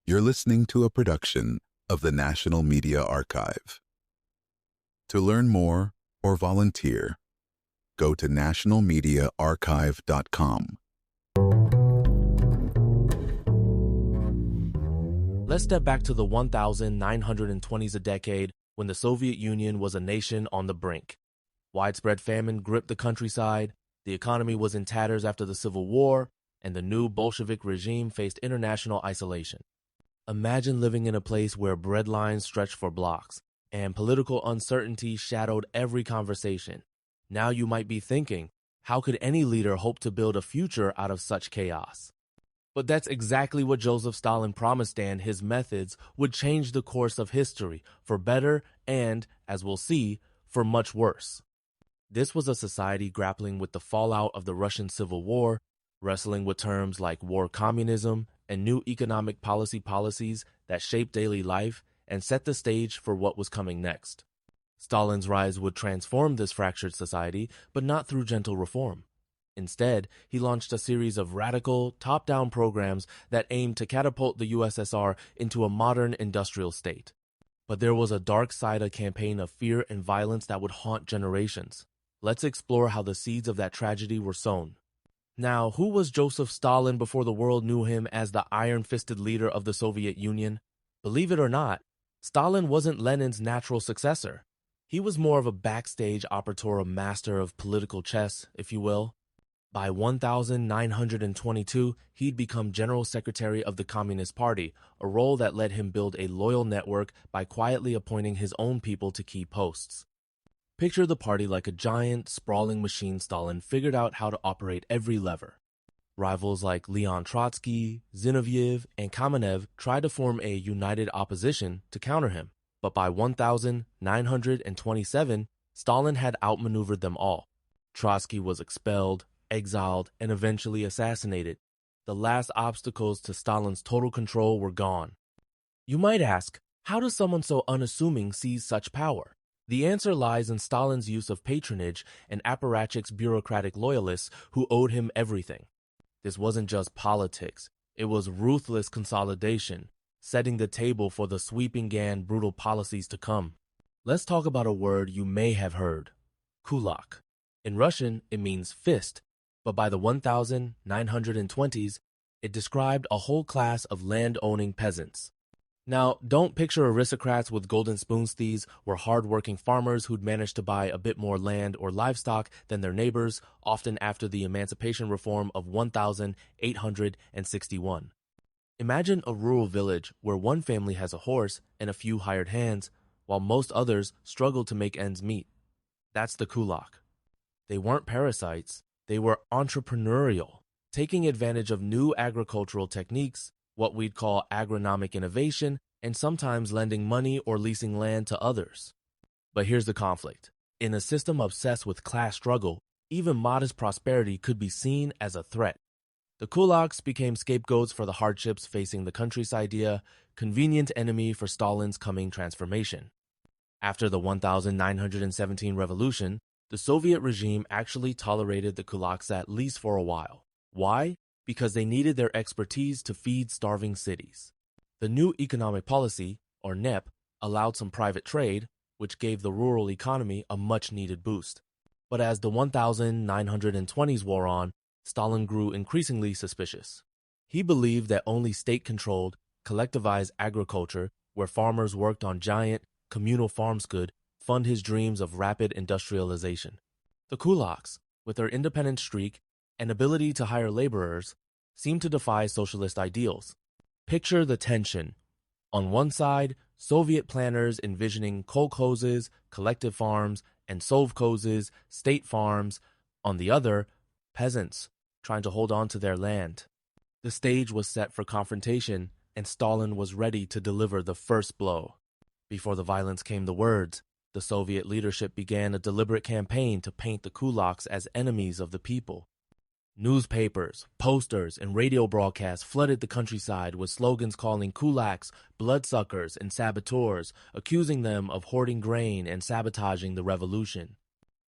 You're listening to a production of the National Media Archive. To learn more or volunteer, go to nationalmediaarchive.com. Let's step back to the 1920s, a decade when the Soviet Union was a nation on the brink. Widespread famine gripped the countryside, the economy was in tatters after the Civil War, and the new Bolshevik regime faced international isolation. Imagine living in a place where bread lines stretched for blocks, and political uncertainty shadowed every conversation. Now you might be thinking, how could any leader hope to build a future out of such chaos? But that's exactly what Joseph Stalin promised, and his methods would change the course of history, for better and, as we'll see, for much worse. This was a society grappling with the fallout of the Russian Civil War, wrestling with terms like war communism and new economic policies that shaped daily life and set the stage for what was coming next. Stalin's rise would transform this fractured society, but not through gentle reform. Instead, he launched a series of radical, top-down programs that aimed to catapult the USSR into a modern industrial state. But there was a dark side, a campaign of fear and violence that would haunt generations. Let's explore how the seeds of that tragedy were sown. Now, who was Joseph Stalin before the world knew him as the iron-fisted leader of the Soviet Union? Believe it or not, Stalin wasn't Lenin's natural successor. He was more of a backstage operator, a master of political chess, if you will. By 1922, he'd become General Secretary of the Communist Party, a role that let him build a loyal network by quietly appointing his own people to key posts. Picture the party like a giant, sprawling machine. Stalin figured out how to operate every lever. Rivals like Leon Trotsky, Zinoviev, and Kamenev tried to form a united opposition to counter him, but by 1927, Stalin had outmaneuvered them all. Trotsky was expelled, exiled, and eventually assassinated. The last obstacles to Stalin's total control were gone. You might ask, how does someone so unassuming seize such power? The answer lies in Stalin's use of patronage and apparatchik's bureaucratic loyalists who owed him everything. This wasn't just politics, it was ruthless consolidation, setting the table for the sweeping and brutal policies to come. Let's talk about a word you may have heard, kulak. In Russian, it means fist, but by the 1920s, it described a whole class of land-owning peasants. Now, don't picture aristocrats with golden spoons. These were hard-working farmers who'd managed to buy a bit more land or livestock than their neighbors, often after the emancipation reform of 1861. Imagine a rural village where one family has a horse and a few hired hands, while most others struggle to make ends meet. That's the kulak. They weren't parasites, they were entrepreneurial, taking advantage of new agricultural techniques, what we'd call agronomic innovation, and sometimes lending money or leasing land to others. But here's the conflict. In a system obsessed with class struggle, even modest prosperity could be seen as a threat. The kulaks became scapegoats for the hardships facing the countryside, a convenient enemy for Stalin's coming transformation. After the 1917 revolution, the Soviet regime actually tolerated the kulaks at least for a while. Why? Because they needed their expertise to feed starving cities. The new economic policy, or NEP, allowed some private trade, which gave the rural economy a much-needed boost. But as the 1920s wore on, Stalin grew increasingly suspicious. He believed that only state-controlled, collectivized agriculture, where farmers worked on giant, communal farms, could fund his dreams of rapid industrialization. The kulaks, with their independent streak and ability to hire laborers, seemed to defy socialist ideals. Picture the tension. On one side, Soviet planners envisioning kolkhozes, collective farms, and sovkhozes, state farms. On the other, peasants trying to hold on to their land. The stage was set for confrontation, and Stalin was ready to deliver the first blow. Before the violence came the words, the Soviet leadership began a deliberate campaign to paint the kulaks as enemies of the people. Newspapers, posters, and radio broadcasts flooded the countryside with slogans calling kulaks bloodsuckers and saboteurs, accusing them of hoarding grain and sabotaging the revolution.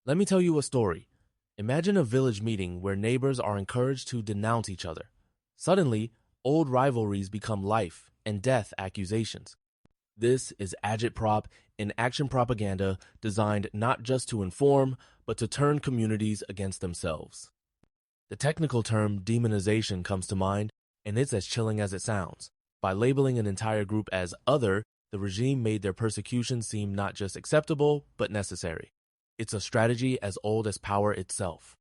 Let me tell you a story. Imagine a village meeting where neighbors are encouraged to denounce each other. Suddenly, old rivalries become life and death accusations. This is agitprop, an action propaganda designed not just to inform, but to turn communities against themselves. The technical term demonization comes to mind, and it's as chilling as it sounds. By labeling an entire group as other, the regime made their persecution seem not just acceptable, but necessary. It's a strategy as old as power itself.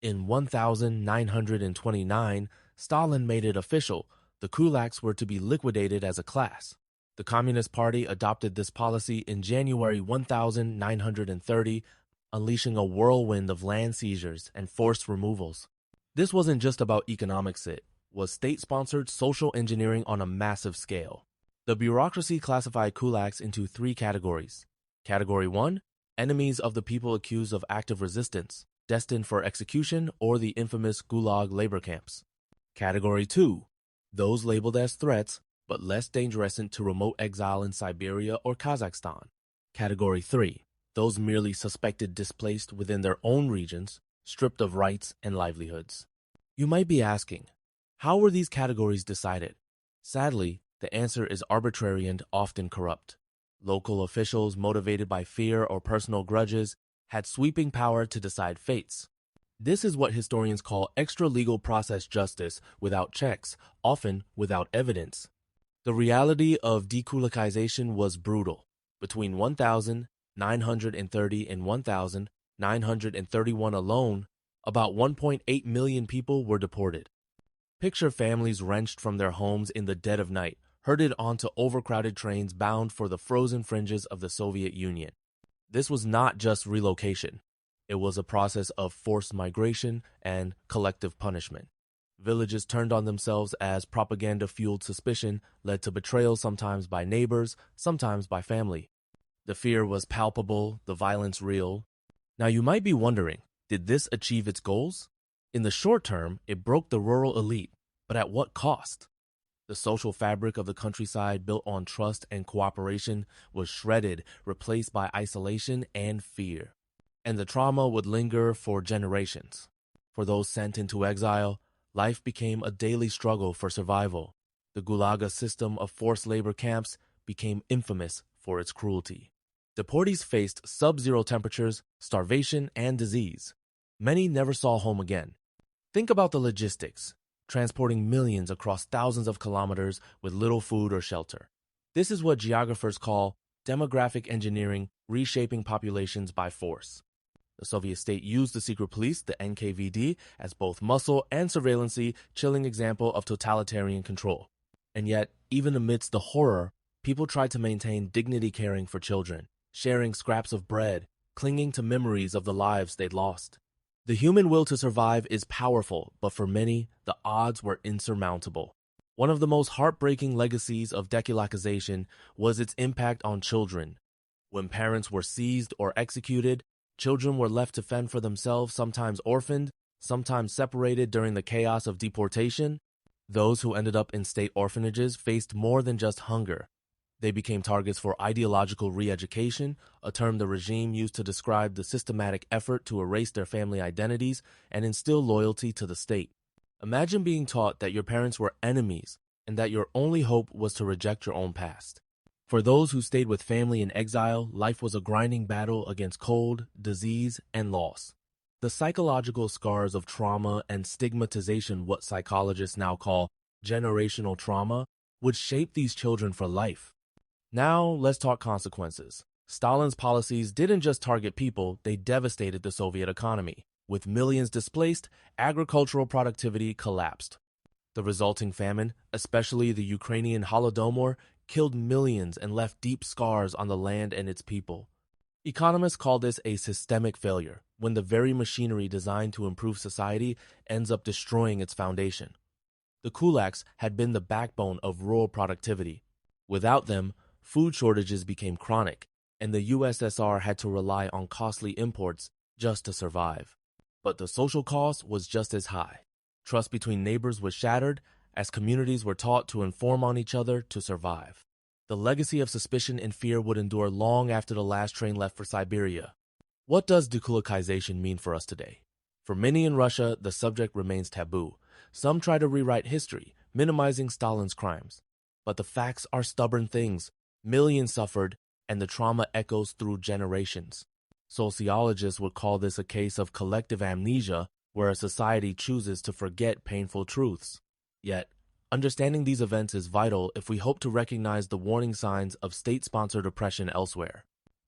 In 1929, Stalin made it official. The Kulaks were to be liquidated as a class. The Communist Party adopted this policy in January 1930, unleashing a whirlwind of land seizures and forced removals. This wasn't just about economics, it was state-sponsored social engineering on a massive scale. The bureaucracy classified kulaks into three categories. Category 1, enemies of the people accused of active resistance, destined for execution or the infamous Gulag labor camps. Category 2, those labeled as threats, but less dangerous to remote exile in Siberia or Kazakhstan. Category 3, those merely suspected displaced within their own regions, stripped of rights and livelihoods. You might be asking, how were these categories decided? Sadly, the answer is arbitrary and often corrupt. Local officials, motivated by fear or personal grudges, had sweeping power to decide fates. This is what historians call extra-legal process justice without checks, often without evidence. The reality of dekulakization was brutal. Between 1930 and 1931 alone, about 1.8 million people were deported. Picture families wrenched from their homes in the dead of night, herded onto overcrowded trains bound for the frozen fringes of the Soviet Union. This was not just relocation. It was a process of forced migration and collective punishment. Villages turned on themselves as propaganda-fueled suspicion led to betrayal, sometimes by neighbors, sometimes by family. The fear was palpable, the violence real. Now you might be wondering, did this achieve its goals? In the short term, it broke the rural elite, but at what cost? The social fabric of the countryside, built on trust and cooperation, was shredded, replaced by isolation and fear. And the trauma would linger for generations. For those sent into exile, life became a daily struggle for survival. The Gulaga system of forced labor camps became infamous for its cruelty. Deportees faced sub-zero temperatures, starvation, and disease. Many never saw home again. Think about the logistics, transporting millions across thousands of kilometers with little food or shelter. This is what geographers call demographic engineering, reshaping populations by force. The Soviet state used the secret police, the NKVD, as both muscle and surveillance, chilling example of totalitarian control. And yet, even amidst the horror, people tried to maintain dignity, caring for children, sharing scraps of bread, clinging to memories of the lives they'd lost. The human will to survive is powerful, but for many, the odds were insurmountable. One of the most heartbreaking legacies of dekulakization was its impact on children. When parents were seized or executed, children were left to fend for themselves, sometimes orphaned, sometimes separated during the chaos of deportation. Those who ended up in state orphanages faced more than just hunger. They became targets for ideological re-education, a term the regime used to describe the systematic effort to erase their family identities and instill loyalty to the state. Imagine being taught that your parents were enemies and that your only hope was to reject your own past. For those who stayed with family in exile, life was a grinding battle against cold, disease, and loss. The psychological scars of trauma and stigmatization, what psychologists now call generational trauma, would shape these children for life. Now, let's talk consequences. Stalin's policies didn't just target people, they devastated the Soviet economy. With millions displaced, agricultural productivity collapsed. The resulting famine, especially the Ukrainian Holodomor, killed millions and left deep scars on the land and its people. Economists call this a systemic failure, when the very machinery designed to improve society ends up destroying its foundation. The kulaks had been the backbone of rural productivity. Without them, food shortages became chronic, and the USSR had to rely on costly imports just to survive. But the social cost was just as high. Trust between neighbors was shattered as communities were taught to inform on each other to survive. The legacy of suspicion and fear would endure long after the last train left for Siberia. What does dekulakization mean for us today? For many in Russia, the subject remains taboo. Some try to rewrite history, minimizing Stalin's crimes. But the facts are stubborn things. Millions suffered, and the trauma echoes through generations. Sociologists would call this a case of collective amnesia, where a society chooses to forget painful truths. Yet, understanding these events is vital if we hope to recognize the warning signs of state-sponsored oppression elsewhere.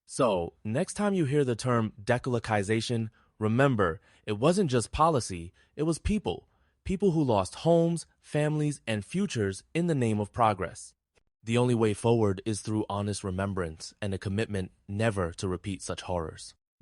So, next time you hear the term dekulakization, remember, it wasn't just policy, it was people. People who lost homes, families, and futures in the name of progress. The only way forward is through honest remembrance and a commitment never to repeat such horrors.